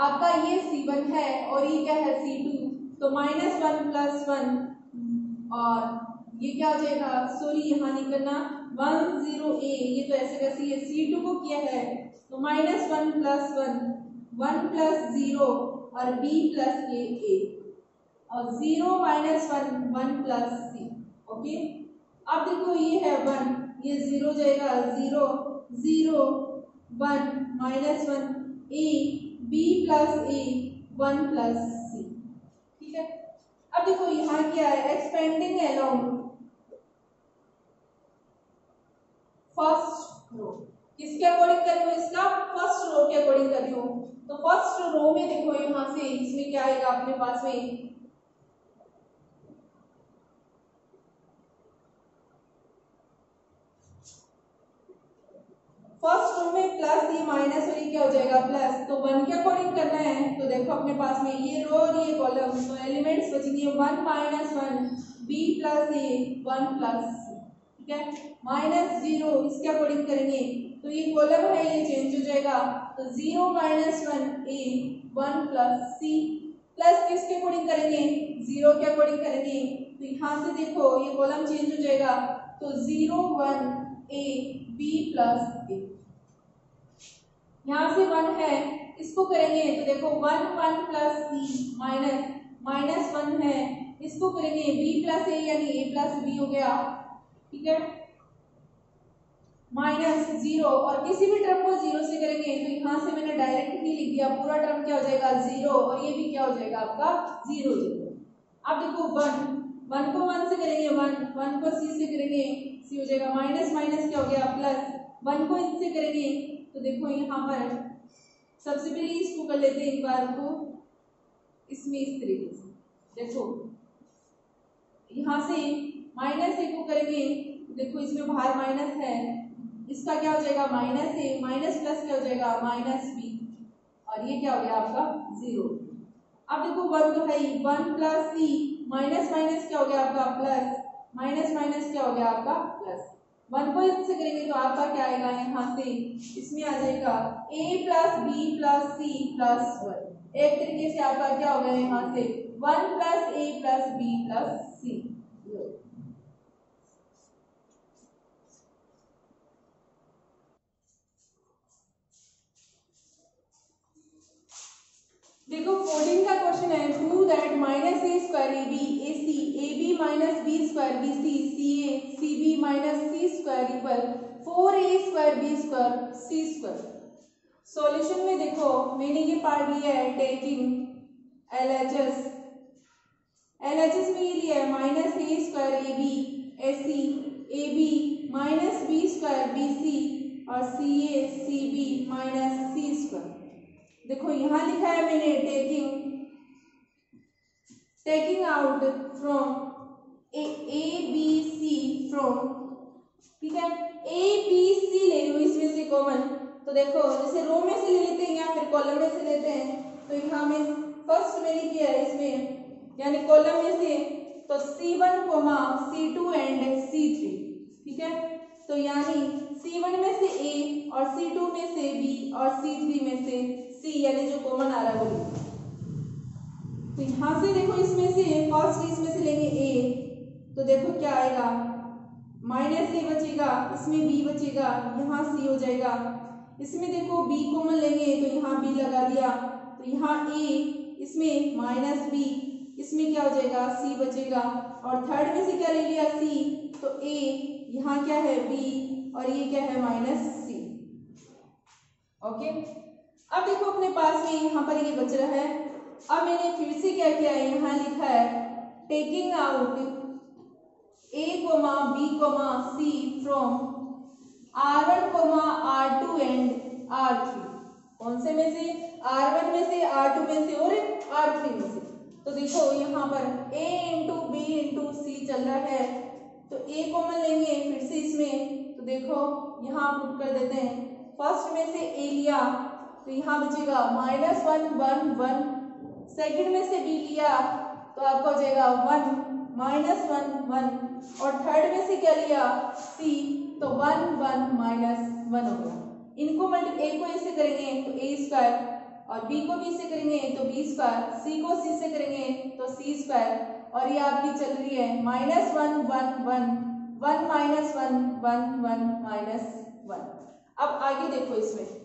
S1: आपका ये C1 है और ये क्या है C2, तो माइनस 1 प्लस 1 और ये क्या हो जाएगा, सॉरी यहाँ नहीं करना 1 0 a, ये तो ऐसे कैसे, ये C2 को किया है तो माइनस 1 प्लस 1 1 प्लस 0 और b प्लस a और 0 माइनस 1 1 प्लस c। ओके, अब देखो ये है 1, ये 0 जाएगा 0 0 1 minus 1 a b plus a 1 plus c, ठीक है। अब देखो यहाँ क्या है, एक्सपेंडिंग अलोंग फर्स्ट रो, किसके अकॉर्डिंग कर रही हूँ, इसका फर्स्ट रो के अकॉर्डिंग कर रही हूँ। तो फर्स्ट रो में देखो यहाँ से इसमें क्या आएगा अपने पास में, फर्स्ट रो में प्लस ये माइनस और ये क्या हो जाएगा प्लस, तो 1 के अकॉर्डिंग करना है। तो देखो अपने पास में ये रो और ये कॉलम, तो एलिमेंट्स बचेंगे 1 minus 1 b plus a 1 plus c, ठीक है। माइनस 0 इसके अकॉर्डिंग करेंगे तो ये कॉलम है ये चेंज हो जाएगा, तो 0 minus 1 a 1 plus c, plus किसके अकॉर्डिंग करेंगे 0 के अकॉर्डिंग करेंगे, तो यहाँ से देखो ये कॉलम चेंज हो जाएगा, तो 0 1 a b प्लस a, यहाँ से 1 है इसको करेंगे तो देखो 1 1 प्लस c माइनस माइनस 1 है, इसको करेंगे b प्लस a यानी a प्लस b हो गया, ठीक है। माइनस 0 और किसी भी टर्म को 0 से करेंगे तो यहाँ से मैंने डायरेक्ट ही लिख दिया, पूरा टर्म क्या हो जाएगा 0 और ये भी क्या हो जाएगा आपका 0 0। अब देखो 1 को 1 से करेंगे 1 को c से करेंगे c हो जाएगा, माइनस माइनस क्या हो गया प्लस, 1 को इनसे करेंगे तो देखो यहाँ पर सबसे पहले इसको कर लेते हैं एक बार को इसमें इस तरीके से, देखो यहाँ से माइनस a को करेंगे देखो इसमें बाहर माइनस है, इसका क्या हो जाएगा माइनस a, माइनस प्लस क्या हो जाएगा माइनस b, और ये क्या हो गया आपका 0। अब देखो 1 तो है ही, 1 प्लस सी माइनस माइनस क्या हो गया आपका प्लस, माइनस माइनस क्या हो गया आपका प्लस। 1 को इससे करेंगे तो आपका क्या आएगा यहाँ से, इसमें आ जाएगा a plus B plus c plus 1। एक तरीके से आपका क्या हो गया यहाँ से 1 plus a plus B plus C. देखो 14 का क्वेश्चन है, prove that minus A square A B A C A B minus B square B C C A C B minus C square equal 4a square B square C square. Solution में देखो मैंने ये part लिया है taking LHS, LHS में ये लिया है minus A square A B A C A B minus B square B c और सी ए सी बी माइनस सी स्क्वायर। देखो यहां लिखा है मैंने taking out from a B c from, ठीक है, ए बी सी ले लो इसमें से कॉमन। तो देखो जैसे रो में से ले लेते हैं या फिर कॉलम में से लेते हैं, तो यहाँ में फर्स्ट मैंने किया है इसमें यानी कॉलम में से तो C1 C2 एंड C3, ठीक है। तो यानी C1 में से A और C2 में से B और C3 में से C यानी जो कॉमन आ रहा है वो। तो यहाँ से देखो इसमें से फर्स्ट इसमें से लेंगे A, तो देखो क्या आएगा माइनस ए बचेगा, इसमें बी बचेगा, यहाँ सी हो जाएगा। इसमें देखो बी कॉमन लेंगे तो यहाँ बी लगा दिया, तो यहाँ ए, इसमें माइनस बी, इसमें क्या हो जाएगा सी बचेगा। और थर्ड में से क्या ले लिया सी, तो ए, यहाँ क्या है बी और ये क्या है माइनस सी। ओके, अब देखो अपने पास में यहाँ पर ये बच रहा है। अब मैंने फिर से क्या किया है, यहाँ लिखा है taking out A, B, C from R1, R2 and R3। कौन से में से, R1 में से, R2 में से और R3 में से। तो देखो यहाँ पर A इंटू बी इंटू सी चल रहा है, तो A कॉमन लेंगे फिर से इसमें, तो देखो यहाँ पुट कर देते हैं। फर्स्ट में से A लिया तो यहाँ बचेगा माइनस 1 1 1, सेकेंड में से B लिया तो आपका हो जाएगा 1 माइनस 1 1, और थर्ड में से क्या लिया C, तो 1 1 माइनस 1 हो गया। इनको ए को इससे करेंगे तो ए स्क्वायर, और बी को बी से करेंगे तो बी स्क्वायर, सी को सी से करेंगे तो सी स्क्वायर, और ये आपकी चल रही है माइनस 1 1 1 1 माइनस 1 1 1 माइनस 1। अब आगे देखो इसमें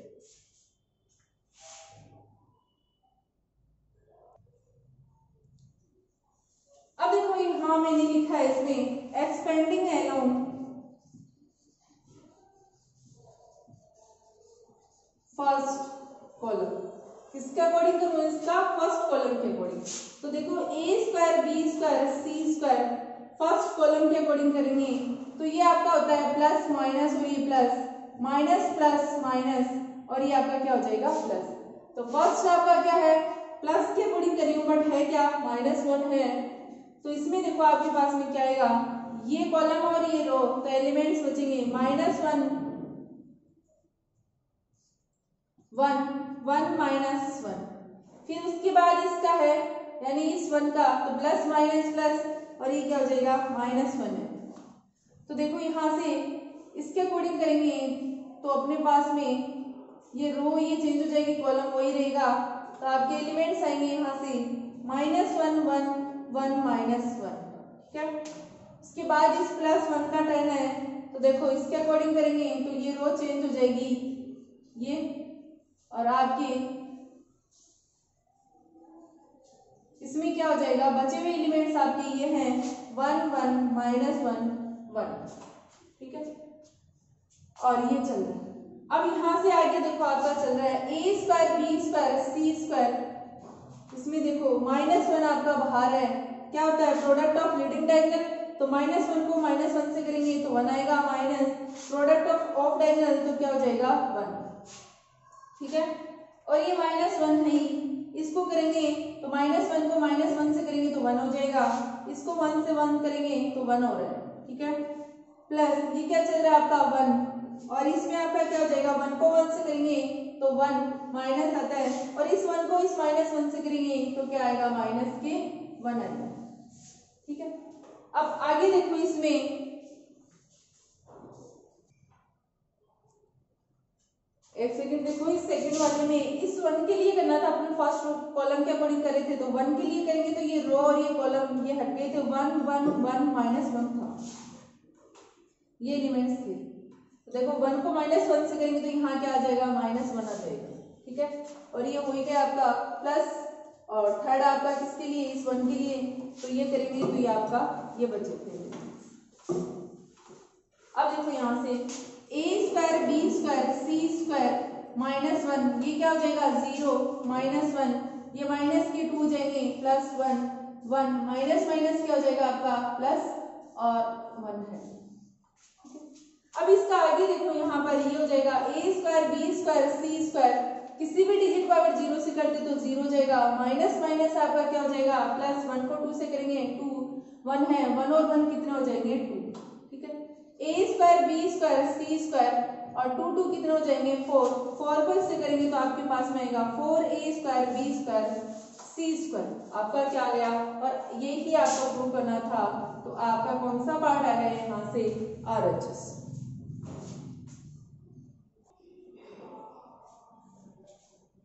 S1: अब देखो यहाँ मैंने लिखा है इसमें एक्सपेंडिंग एलोंग फर्स्ट कॉलम, किसके अकॉर्डिंग करूँ, इसका फर्स्ट कॉलम के अकॉर्डिंग। तो देखो ए square B square C square first column के अकॉर्डिंग करेंगे तो ये आपका होता है प्लस माइनस और ये प्लस माइनस प्लस माइनस और ये आपका क्या हो जाएगा प्लस। तो फर्स्ट आपका क्या है प्लस के अकॉर्डिंग करी हूँ बट है क्या माइनस 1 है। तो इसमें देखो आपके पास में क्या आएगा, ये कॉलम और ये रो, तो एलिमेंट्स बचेंगे माइनस 1 1 1 माइनस 1, फिर उसके बाद इसका है यानी इस 1 का तो प्लस माइनस प्लस और ये क्या हो जाएगा माइनस 1 है। तो देखो यहाँ से इसके अकॉर्डिंग करेंगे तो अपने पास में ये रो ये चेंज हो जाएगी, कॉलम वही रहेगा, तो आपके एलिमेंट्स आएंगे यहाँ से माइनस 1 1 1 माइनस 1, क्या। इसके बाद इस प्लस 1 का टर्न है तो देखो इसके अकॉर्डिंग करेंगे तो ये रो चेंज हो जाएगी ये, और आपके इसमें क्या हो जाएगा बचे हुए एलिमेंट्स आपके ये हैं 1 1 माइनस 1 1, ठीक है। और ये चल रहा है। अब यहाँ से आगे देखो आपका चल रहा है ए square B square C square, इसमें देखो माइनस 1 आपका बाहर है, क्या होता है प्रोडक्ट ऑफ लीडिंग डायगोनल, तो माइनस 1 को माइनस 1 से करेंगे तो 1 आएगा, माइनस प्रोडक्ट ऑफ डायगोनल तो क्या हो जाएगा 1, ठीक है। और ये माइनस 1 नहीं, इसको करेंगे तो माइनस 1 को माइनस 1 से करेंगे तो 1 हो जाएगा, इसको 1 से 1 करेंगे तो 1 हो रहा है, ठीक है। प्लस ये क्या चल रहा है आपका 1, और इसमें आपका क्या हो जाएगा 1 को 1 से करेंगे तो 1 माइनस आता है, और इस 1 को इस -1 से करेंगे तो क्या आएगा, -1 आएगा। ठीक है, अब आगे देखो इसमें एक सेकंड देखो, इस सेकंड वाले में इस 1 के लिए करना था, अपने फर्स्ट कॉलम के अकॉर्डिंग करे थे, तो 1 के लिए करेंगे तो ये रो और ये कॉलम ये हट गए थे, 1 1 1 -1 था, ये एलिमेंट्स थे। तो देखो 1 को -1 से करेंगे तो यहाँ क्या आ जाएगा, -1 आ जाएगा। ठीक है, और ये हो गया आपका प्लस, और थर्ड आपका किसके लिए, इस 1 के लिए, तो ये करेंगे तो ये आपका ये बचे थे। अब देखो यहाँ से a² b² c² -1, ये क्या हो जाएगा 0 -1, ये माइनस के 2 हो जाएंगे +1 1 माइनस माइनस क्या हो जाएगा आपका प्लस और 1 है। अब इसका आगे देखो यहाँ पर ये हो जाएगा a² b² c², किसी भी डिजिट को अगर 0 से करते तो 0 हो जाएगा, माइनस माइनस आपका क्या हो जाएगा +1 को 2 से करेंगे 2 1 है, 1 और 1 कितने हो जाएंगे 2। ठीक है, a² b² c² और 2 2 कितने हो जाएंगे 4 4 को इससे करेंगे तो आपके पास में आएगा 4a² b² c², आपका क्या आ गया, और ये ही आपको प्रूव करना था। तो आपका कौन सा पार्ट आ गया यहाँ से, RHS।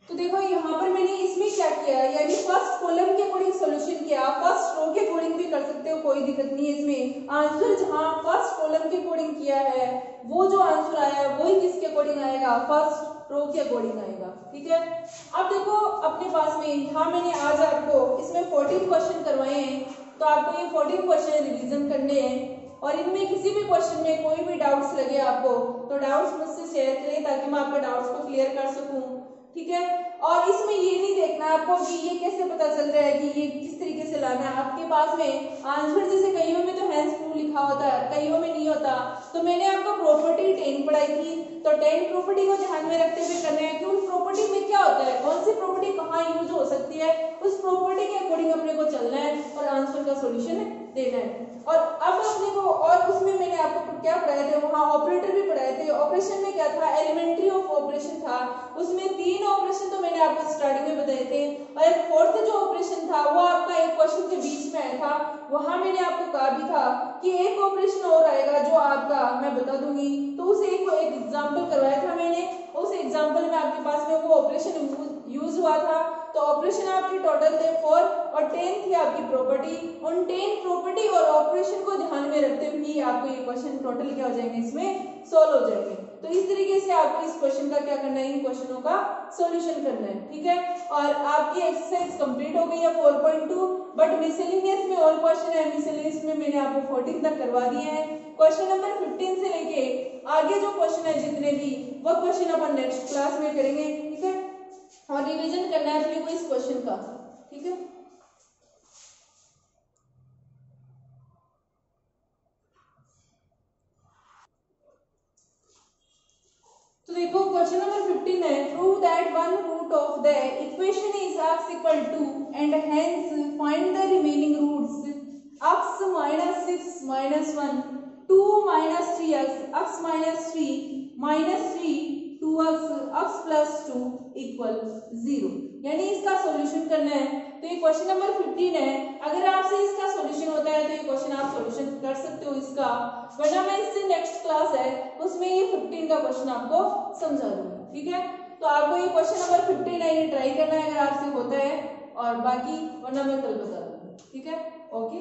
S1: तो देखो यहाँ पर मैंने इसमें क्या किया, यानी फर्स्ट कॉलम के अकॉर्डिंग सॉल्यूशन किया, फर्स्ट रो के अकॉर्डिंग भी कर सकते हो, कोई दिक्कत नहीं है इसमें। आंसर जहाँ फर्स्ट कॉलम के अकॉर्डिंग किया है वो जो आंसर आया वही किसके अकॉर्डिंग आएगा, फर्स्ट रो के अकॉर्डिंग आएगा। ठीक है, अब देखो अपने पास में यहाँ मैंने आज आपको इसमें 14 क्वेश्चन करवाए हैं, तो आपको ये 14 क्वेश्चन रिविजन करने हैं, और इनमें किसी भी क्वेश्चन में कोई भी डाउट्स लगे आपको तो डाउट्स मुझसे शेयर करें ताकि मैं आपके डाउट्स को क्लियर कर सकूं। ठीक है, और इसमें ये नहीं देखना आपको कि ये कैसे पता चल रहा है कि ये किस तरीके से लाना है, आपके पास में आंसर जैसे कईयों में तो हैंस प्रूफ लिखा होता है, कईयों में नहीं होता। तो मैंने आपको प्रॉपर्टी 10 पढ़ाई थी, तो 10 प्रॉपर्टी को ध्यान में रखते हुए करना है कि उन प्रॉपर्टी में क्या होता है, कौन सी प्रॉपर्टी कहाँ यूज हो सकती है, उस प्रॉपर्टी के अकॉर्डिंग अपने को चलना है और आंसर का सोल्यूशन देना है। और अब अपने को, और उसमें मैंने आपको क्या पढ़ाए थे, वहाँ ऑपरेटर भी पढ़ाए थे। ऑपरेशन में क्या था, एलिमेंट्री ऑफ ऑपरेशन था, उसमें 3 ऑपरेशन तो मैंने आपको स्टार्टिंग में बताए थे, और एक फोर्थ जो ऑपरेशन था वो आपका एक क्वेश्चन के बीच में आया था, वहां मैंने आपको कहा भी था कि एक ऑपरेशन और आएगा जो आपका मैं बता दूंगी, तो उस एक एग्जाम्पल करवाया था मैंने, उस एग्जाम्पल में आपके पास में वो ऑपरेशन यूज हुआ था। तो ऑपरेशन आपकी टोटल थे 4 और 10 थी आपकी प्रॉपर्टी, उन 10 प्रॉपर्टी और ऑपरेशन को ध्यान में रखते हुए आपको ये क्वेश्चन टोटल क्या हो जाएंगे, इसमें सॉल्व हो जाएंगे। तो इस तरीके से आपको इस क्वेश्चन का क्या करना है, इन क्वेश्चनों का सॉल्यूशन करना है। ठीक है, और आपकी एक्सरसाइज कंप्लीट हो गई है 4.2, बट मिसलेनियस में और क्वेश्चन है, मिसलेनियस में मैंने आपको 14 तक करवा दिए हैं। क्वेश्चन नंबर 15 से लेके आगे जो क्वेश्चन है जितने भी, वो क्वेश्चन अपन नेक्स्ट क्लास में करेंगे। ठीक है, और रिवीजन करना है अपने को इस क्वेश्चन का। ठीक है, तो देखो क्वेश्चन नंबर 15 है, prove that one root of the equation is x equal to and hence find the remaining roots x minus 6 minus 1 2 minus 3x x minus 3 minus 3 2x x plus 2 equal 0, यानी इसका solution करना है। तो ये question number 15 है, अगर आपसे इसका सॉल्यूशन होता है तो ये क्वेश्चन आप सॉल्यूशन कर सकते हो इसका, वरना मैं इससे नेक्स्ट क्लास है उसमें ये 15 का क्वेश्चन आपको समझा दूंगी। ठीक है, तो आपको ये क्वेश्चन नंबर 15 है, ये ट्राई करना है अगर आपसे होता है, और बाकी वरना मैं कल बता दूंगी। ठीक है, ओके।